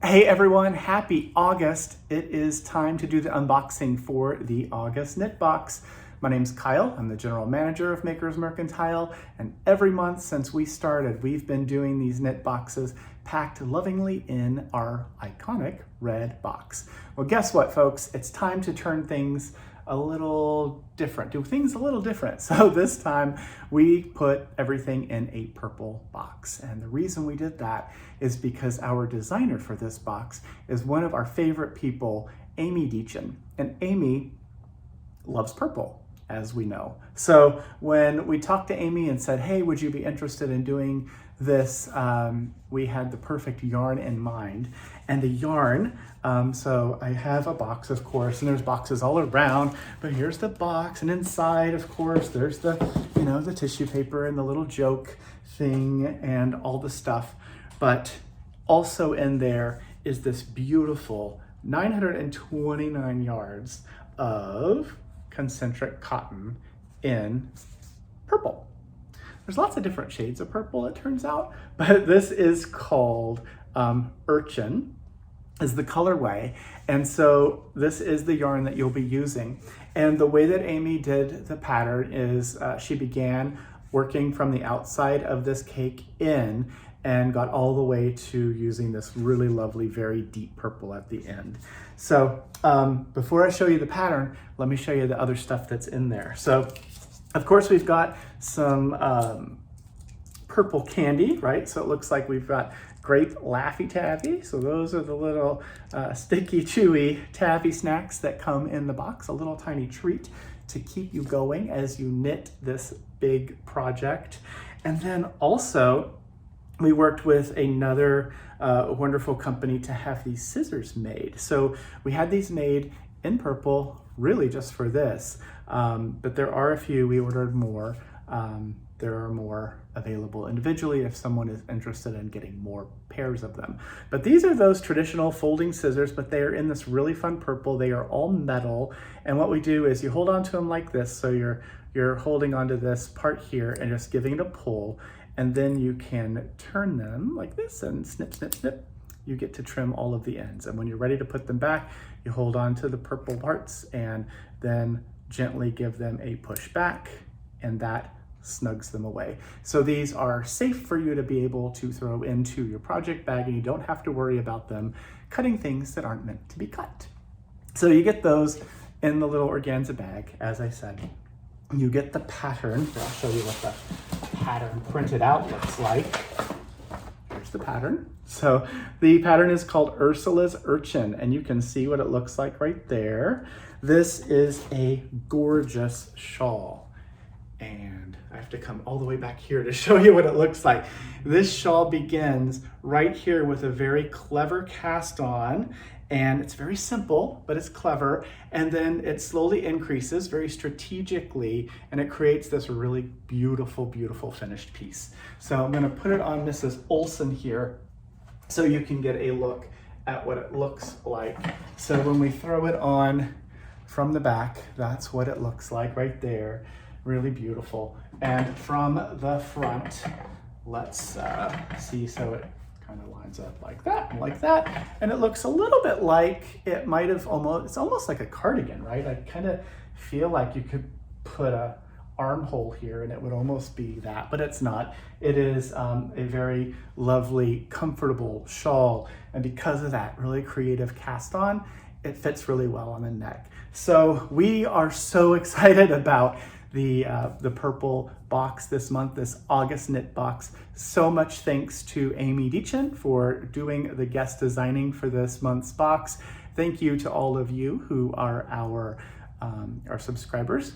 Hey everyone, happy August. It is time to do the unboxing for the August knit box. My name's Kyle, I'm the general manager of Makers Mercantile, and every month since we started, we've been doing these knit boxes packed lovingly in our iconic red box. Well, guess what folks, it's time to turn things a little different, do things a little different. So this time we put everything in a purple box. And the reason we did that is because our designer for this box is one of our favorite people, Amy Deachin. And Amy loves purple, as we know. So when we talked to Amy and said, hey, would you be interested in doing this? We had the perfect yarn in mind. And the yarn, so I have a box, of course, and there's boxes all around, but here's the box, and inside, of course, there's the, the tissue paper and the little joke thing and all the stuff. But also in there is this beautiful 929 yards of concentric cotton in purple. There's lots of different shades of purple, it turns out, but this is called Urchin, is the colorway. And so this is the yarn that you'll be using. And the way that Amy did the pattern is she began working from the outside of this cake in and got all the way to using this really lovely, very deep purple at the end. So before I show you the pattern, let me show you the other stuff that's in there. So of course we've got some purple candy, right? So it looks like we've got grape Laffy Taffy. So those are the little sticky, chewy taffy snacks that come in the box, a little tiny treat to keep you going as you knit this big project. And then also, we worked with another wonderful company to have these scissors made. So we had these made in purple, really just for this, but there are a few, we ordered more. There are more available individually if someone is interested in getting more pairs of them. But these are those traditional folding scissors, but they are in this really fun purple. They are all metal. And what we do is you hold on to them like this. So you're holding onto this part here and just giving it a pull. And then you can turn them like this and snip, snip, snip. You get to trim all of the ends. And when you're ready to put them back, you hold on to the purple parts and then gently give them a push back, and that snugs them away. So these are safe for you to be able to throw into your project bag, and you don't have to worry about them cutting things that aren't meant to be cut. So you get those in the little organza bag, as I said. You get the pattern. I'll show you what the pattern printed out looks like. Here's the pattern. So the pattern is called Ursula's Urchin, and you can see what it looks like right there. This is a gorgeous shawl, and I have to come all the way back here to show you what it looks like. This shawl begins right here with a very clever cast on, and it's very simple, but it's clever. And then it slowly increases very strategically, and it creates this really beautiful, beautiful finished piece. So I'm gonna put it on Mrs. Olson here so you can get a look at what it looks like. So when we throw it on from the back, that's what it looks like right there. Really beautiful. And from the front, let's see, so it kind of lines up like that and like that. And it looks a little bit like it might have it's almost like a cardigan, right? I kind of feel like you could put a armhole here and it would almost be that, but it's not. It is a very lovely, comfortable shawl. And because of that really creative cast on, it fits really well on the neck. So we are so excited about the purple box this month, this August knit box. So much thanks to Amy Deachin for doing the guest designing for this month's box. Thank you to all of you who are our subscribers.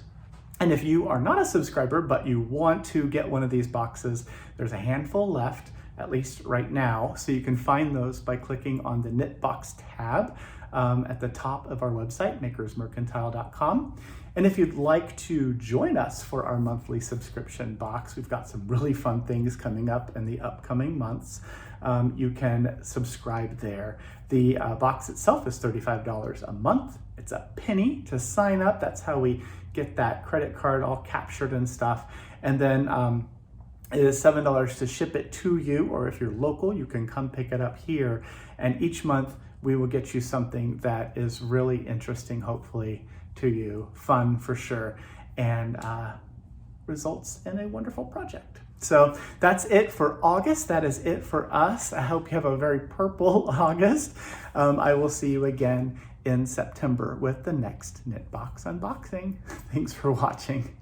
And if you are not a subscriber, but you want to get one of these boxes, there's a handful left, at least right now. So you can find those by clicking on the Knit Box tab at the top of our website, makersmercantile.com. And if you'd like to join us for our monthly subscription box, we've got some really fun things coming up in the upcoming months. You can subscribe there. The box itself is $35 a month. It's a penny to sign up. That's how we get that credit card all captured and stuff. And then It is $7 to ship it to you, or if you're local, you can come pick it up here. And each month we will get you something that is really interesting, hopefully, to you, fun for sure, and results in a wonderful project. So that's it for August. That is it for us. I hope you have a very purple August. I will see you again in September with the next Knitbox unboxing. Thanks for watching.